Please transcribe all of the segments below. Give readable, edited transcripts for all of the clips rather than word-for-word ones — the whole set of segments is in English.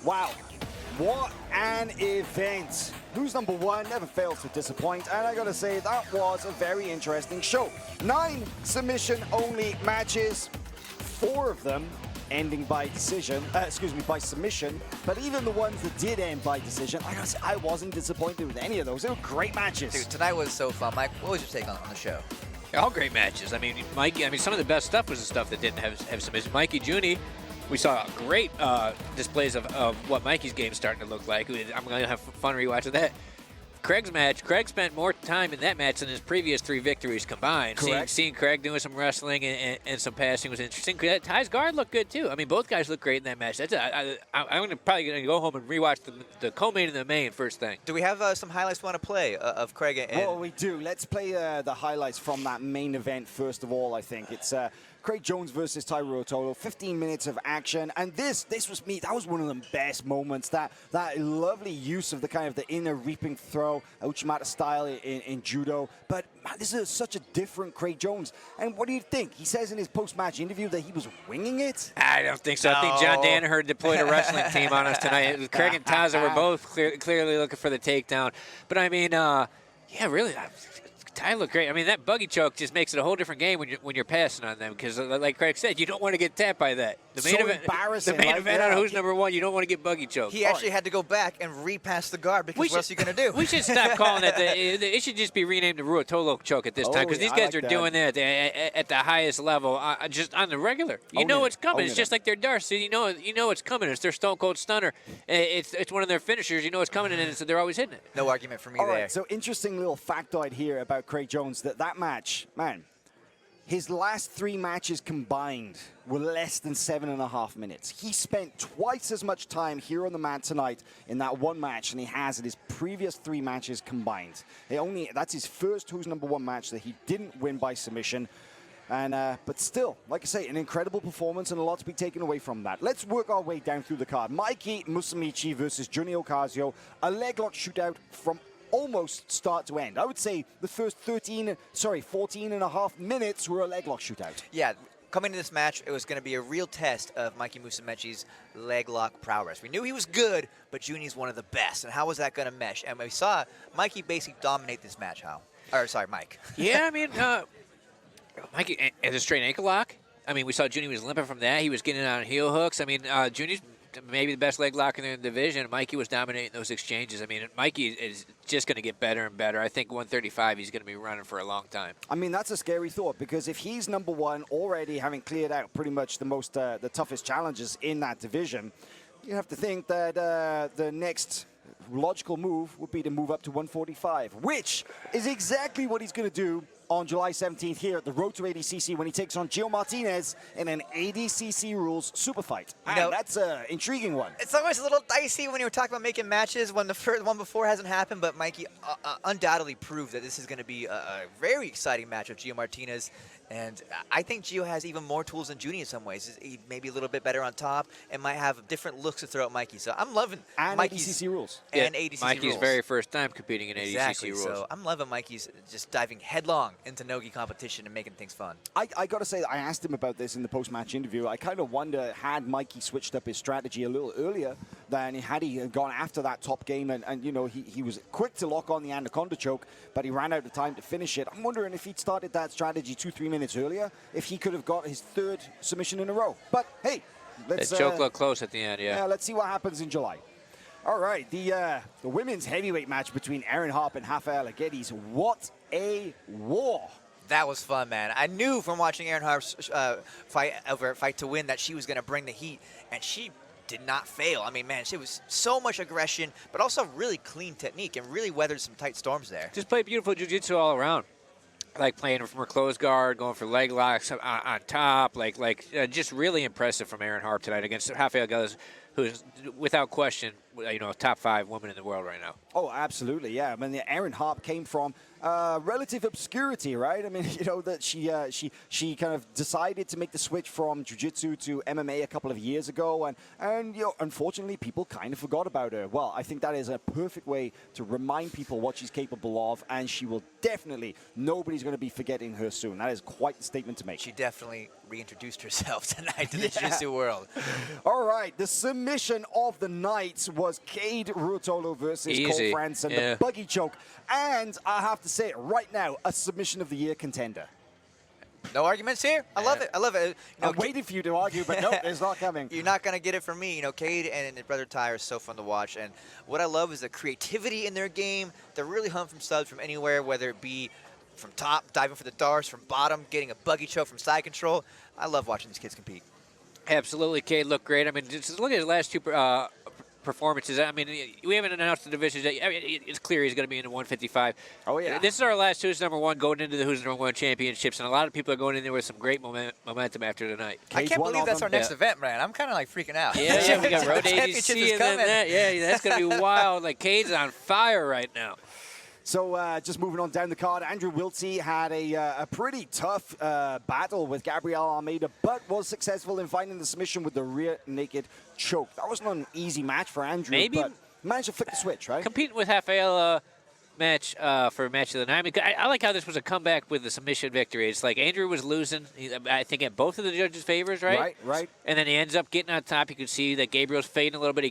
Wow, what an event. Who's number one never fails to disappoint, and I gotta say, that was a very interesting show. 9 submission-only matches, 4 of them ending by decision, by submission, but even the ones that did end by decision, I gotta say, I wasn't disappointed with any of those. They were great matches. Dude, tonight was so fun. Mike, what was your take on the show? All great matches. I mean, Mikey, some of the best stuff was the stuff that didn't have submission. Mikey Juni, we saw great displays of what Mikey's game is starting to look like. I'm going to have fun rewatching that. Craig's match, Craig spent more time in that match than his previous 3 victories combined. Seeing Craig doing some wrestling and some passing was interesting. Ty's guard looked good, too. I mean, both guys looked great in that match. I'm probably going to go home and rewatch the co-main and the main first thing. Do we have some highlights we want to play of Craig and... Well, we do. Let's play the highlights from that main event first of all, I think. It's Craig Jones versus Ruotolo, 15 minutes of action, and this was me. That was one of the best moments. That lovely use of the kind of the inner reaping throw, Uchimata style in judo. But man, this is such a different Craig Jones. And what do you think? He says in his post-match interview that he was winging it. I don't think so. I think John Danaher deployed a wrestling team on us tonight. Craig and Taza were both clearly looking for the takedown. But I mean, yeah, really. Ty looked great. I mean, that buggy choke just makes it a whole different game when you're passing on them because, like Craig said, you don't want to get tapped by that. The main event, embarrassing. The main event on who's number one, you don't want to get buggy choked. He actually had to go back and repass the guard because what else are you going to do? We should stop calling it. It should just be renamed the Ruotolo choke at this time because these guys are doing that at the highest level, just on the regular. You know what's coming. It's just like their Darcy. You know what's coming. It's their Stone Cold Stunner. It's one of their finishers. You know what's coming, and they're always hitting it. No argument for me there. Right, so interesting little factoid here about Craig Jones that match, man, his last 3 matches combined were less than 7.5 minutes. He spent twice as much time here on the mat tonight in that one match than he has in his previous 3 matches combined. That's his first Who's Number One match that he didn't win by submission. And but still, like I say, an incredible performance and a lot to be taken away from that. Let's work our way down through the card. Mikey Musumeci versus Junior Ocasio, a leg lock shootout from almost start to end. I would say the first 14.5 minutes were a leg lock shootout. Yeah, coming to this match, it was going to be a real test of Mikey Musumeci's leg lock prowess. We knew he was good, but Juni's one of the best. And how was that going to mesh? And we saw Mikey basically dominate this match, Mike. Yeah, I mean, Mikey, as a straight ankle lock, I mean, we saw Juni was limping from that. He was getting on heel hooks. I mean, Juni's maybe the best leg lock in the division. Mikey was dominating those exchanges. I mean, Mikey is just going to get better and better. I think 135, he's going to be running for a long time. I mean, that's a scary thought because if he's number one already, having cleared out pretty much the toughest challenges in that division, you have to think that the next logical move would be to move up to 145, which is exactly what he's going to do on July 17th here at the Road to ADCC when he takes on Gio Martinez in an ADCC rules super fight. That's an intriguing one. It's always a little dicey when you're talking about making matches when the first one before hasn't happened, but Mikey undoubtedly proved that this is going to be a very exciting match with Gio Martinez. And I think Gio has even more tools than Juni in some ways. He may be a little bit better on top and might have different looks to throw at Mikey. So I'm loving Mikey's ADCC rules. And ADCC Mikey's rules. very first time competing in ADCC rules. So I'm loving Mikey's just diving headlong into Nogi competition and making things fun. I got to say, I asked him about this in the post-match interview. I kind of wonder, had Mikey switched up his strategy a little earlier than had he gone after that top game and you know, he was quick to lock on the Anaconda choke, but he ran out of time to finish it. I'm wondering if he'd started that strategy 2-3 minutes earlier, if he could have got his 3rd submission in a row. But hey, let's... That choke looked close at the end, yeah. Let's see what happens in July. All right, the women's heavyweight match between Erin Harpe and Rafaela. What a war. That was fun, man. I knew from watching Erin Harpe's fight to win that she was going to bring the heat, and she did not fail. I mean, man, she was so much aggression, but also really clean technique and really weathered some tight storms there. Just played beautiful jiu-jitsu all around. Like playing from her closed guard, going for leg locks on top, just really impressive from Erin Harpe tonight against Rafaela, who is without question, you know, a top 5 woman in the world right now. Oh, absolutely, yeah. I mean, the Erin Harpe came from relative obscurity, right? I mean, you know, that she kind of decided to make the switch from jiu-jitsu to MMA a couple of years ago, and you know, unfortunately, people kind of forgot about her. Well, I think that is a perfect way to remind people what she's capable of, and she will definitely, nobody's going to be forgetting her soon. That is quite the statement to make. She definitely reintroduced herself tonight to the jiu-jitsu world. All right, the submission submission of the night was Cade Ruotolo versus Easy. Cole Franson, Yeah. the buggy choke. And I have to say it right now, a submission of the year contender. No arguments here. I love it. I love it. I'm waiting for you to argue, but no, it's not coming. You're not going to get it from me. You know, Cade and his brother Ty are so fun to watch. And what I love is the creativity in their game. They're really hunting from subs from anywhere, whether it be from top, diving for the darts, from bottom, getting a buggy choke from side control. I love watching these kids compete. Absolutely, Cade looked great. I mean, just look at his last two performances. I mean, we haven't announced the divisions yet. I mean, it's clear he's going to be in the 155. Oh, yeah. This is our last Who's Number One going into the Who's Number One championships, and a lot of people are going in there with some great momentum after tonight. I can't believe that's our next event, man. I'm kind of like freaking out. Yeah, we got Road Championship ADC is and then coming. that. Yeah, that's going to be wild. Like, Cade's on fire right now. So just moving on down the card, Andrew Wiltse had a pretty tough battle with Gabriel Almeida, but was successful in finding the submission with the rear naked choke. That wasn't an easy match for Andrew, but managed to flip the switch, right? Competing with Rafaela match for match of the night. I mean, I like how this was a comeback with the submission victory. It's like Andrew was losing, I think, at both of the judges' favors, right? Right. And then he ends up getting on top. You can see that Gabriel's fading a little bit. He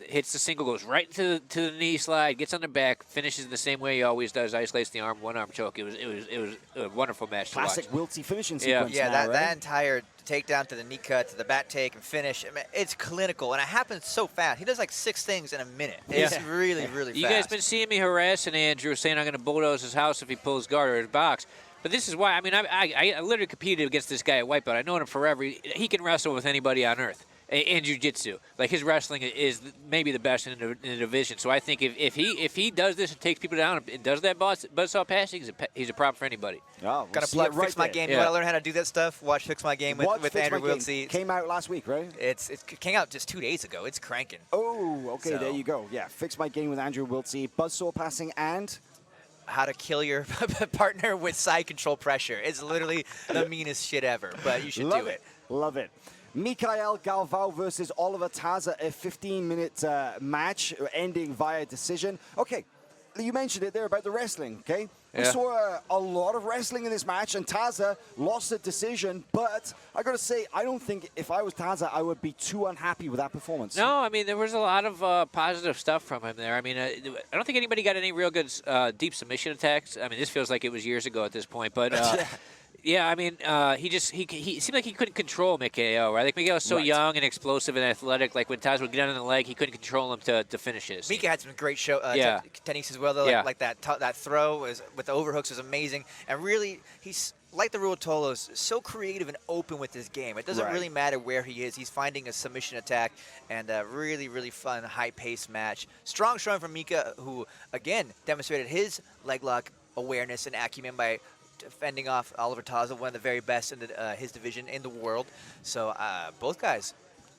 hits the single, goes right to the knee slide, gets on the back, finishes the same way he always does, isolates the arm, one arm choke. It was a wonderful match to watch. Classic Wiltse finishing sequence. Yeah, now, that entire takedown to the knee cut, to the bat take and finish, I mean, it's clinical, and it happens so fast. He does like 6 things in a minute. It's really, really fast. You guys been seeing me harassing Andrew, saying I'm going to bulldoze his house if he pulls guard or his box. But this is why, I mean, I literally competed against this guy at Wipeout. I've known him forever. He can wrestle with anybody on earth. In jiu-jitsu, like his wrestling is maybe the best in the division. So I think if he does this and takes people down and does that buzzsaw passing, he's a prop for anybody. Oh, Got to plug Fix My Game. You want to learn how to do that stuff? Watch Fix My Game with Andrew Wiltse. Came out last week, right? It came out just 2 days ago. It's cranking. Oh, okay, there you go. Yeah, Fix My Game with Andrew Wiltse, buzzsaw passing, and how to kill your partner with side control pressure. It's literally the meanest shit ever, but you should do it. Love it. Mikael Galvao versus Oliver Taza, a 15-minute match ending via decision. Okay, you mentioned it there about the wrestling, okay? We saw a lot of wrestling in this match, and Taza lost the decision, but I got to say, I don't think if I was Taza, I would be too unhappy with that performance. No, I mean, there was a lot of positive stuff from him there. I mean, I don't think anybody got any real good deep submission attacks. I mean, this feels like it was years ago at this point, but... Yeah, I mean, he seemed like he couldn't control Mikhail, right? Like, Mikhail was so young and explosive and athletic. Like, when Taza would get on the leg, he couldn't control him to finishes. Mika had some great techniques as well, though. Like that throw with the overhooks was amazing. And really, he's, like the Ruotolos, so creative and open with his game. It doesn't really matter where he is. He's finding a submission attack, and a really, really fun, high-paced match. Strong showing from Mika, who, again, demonstrated his leg lock awareness and acumen by fending off Oliver Taza, one of the very best in his division in the world. So both guys,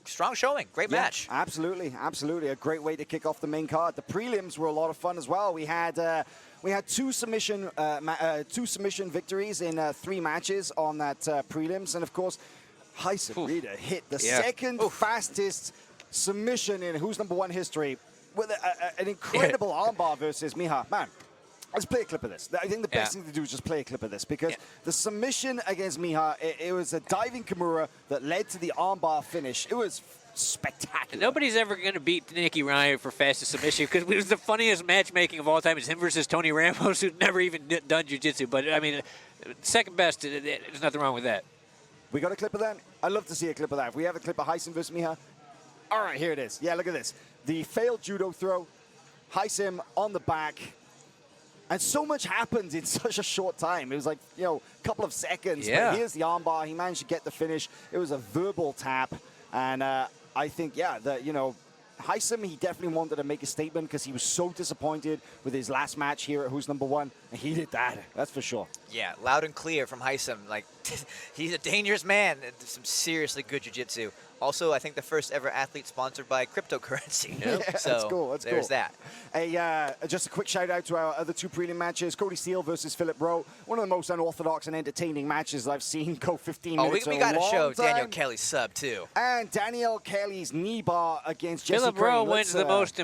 strong showing, great match. Absolutely, absolutely, a great way to kick off the main card. The prelims were a lot of fun as well. We had two submission victories in 3 matches on that prelims, and of course, Hywel Teague hit the second fastest submission in Who's Number One history with an incredible armbar versus Miha. Man. Let's play a clip of this. I think the best thing to do is just play a clip of this, because the submission against Miha, it was a diving Kimura that led to the armbar finish. It was spectacular. Nobody's ever going to beat Nicky Ryan for fastest submission, because it was the funniest matchmaking of all time. It's him versus Tony Ramos, who'd never even done jiu-jitsu. But, I mean, second best, there's nothing wrong with that. We got a clip of that? I'd love to see a clip of that. If we have a clip of Hywel versus Miha. All right, here it is. Yeah, look at this. The failed judo throw, Hywel on the back. And so much happened in such a short time. It was like, a couple of seconds. Yeah. But here's the armbar. He managed to get the finish. It was a verbal tap. And I think, Hywel, he definitely wanted to make a statement, because he was so disappointed with his last match here at Who's Number One. And he did that. That's for sure. Yeah, loud and clear from Hywel. Like, he's a dangerous man. Some seriously good jiu-jitsu. Also, I think the first ever athlete sponsored by cryptocurrency. Yeah, so that's cool. There's that. Just a quick shout out to our other 2 prelim matches. Cody Steele versus Philip Rowe. One of the most unorthodox and entertaining matches I've seen go 15 minutes. We got to show Daniel Kelly's sub, too. And Daniel Kelly's knee bar against Jesse Philip Crane. Rowe wins the most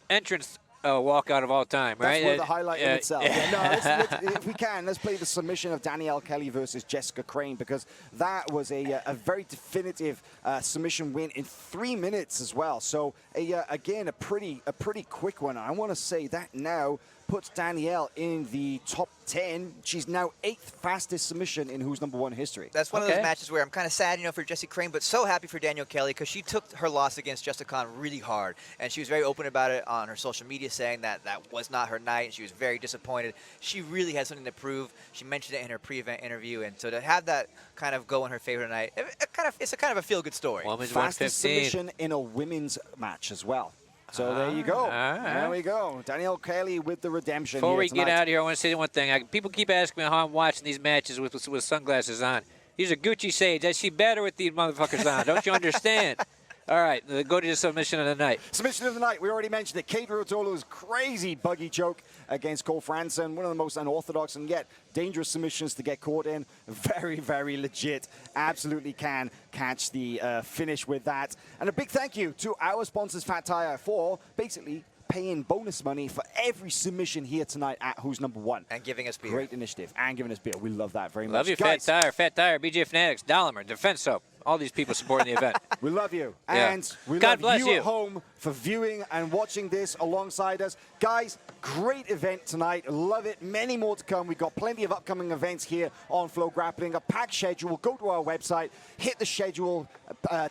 entrance walkout of all time, right? That's worth a highlight in itself. Yeah, no, if we can, let's play the submission of Danielle Kelly versus Jessica Crane, because that was a very definitive submission win in 3 minutes as well. So again, a pretty quick one. I want to say that now puts Danielle in the top 10. She's now 8th fastest submission in Who's Number One history. That's one of those matches where I'm kind of sad, for Jessie Crane, but so happy for Danielle Kelly, because she took her loss against Jessica Khan really hard, and she was very open about it on her social media, saying that that was not her night, and she was very disappointed. She really had something to prove. She mentioned it in her pre-event interview, and so to have that kind of go in her favor tonight, it's a kind of a feel-good story. Women's Fastest 115. submission in a women's match as well. So there you go. There we go. Danielle Kelly with the redemption. Before we tonight. get out of here, I want to say one thing. People keep asking me how I'm watching these matches with sunglasses on. These are Gucci shades. I see better with these motherfuckers on. Don't you understand? All right, go to the submission of the night. Submission of the night, we already mentioned it. Kate Ruotolo's crazy buggy choke against Cole Franson, one of the most unorthodox and yet dangerous submissions to get caught in. Very, very legit. Absolutely can catch the finish with that. And a big thank you to our sponsors, Fat Tire, for basically paying bonus money for every submission here tonight at Who's Number One. And giving us beer. Great initiative. And giving us beer. We love that very much. Love you, Guys, Fat Tire, BJ Fanatics, Dahlimer, Defense Soap. All these people supporting the event. we love you. Yeah. And we God love bless you you at home for viewing and watching this alongside us. Guys, great event tonight. Love it. Many more to come. We've got plenty of upcoming events here on FloGrappling. A packed schedule. Go to our website, hit the schedule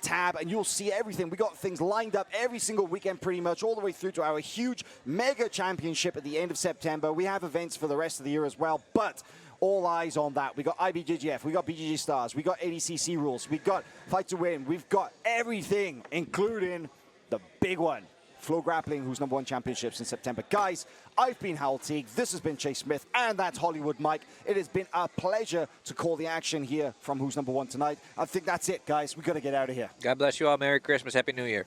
tab, and you'll see everything. We got things lined up every single weekend pretty much, all the way through to our huge mega championship at the end of September. We have events for the rest of the year as well, but all eyes on that. We got IBJJF, we got BJJ Stars, we got ADCC rules, we got Fight to Win, we've got everything, including the big one, FloGrappling, Who's Number One Championships in September. Guys, I've been Hywel Teague, this has been Chase Smith, and that's Hollywood Mike. It has been a pleasure to call the action here from Who's Number One tonight. I think that's it, guys. We've got to get out of here. God bless you all. Merry Christmas. Happy New Year.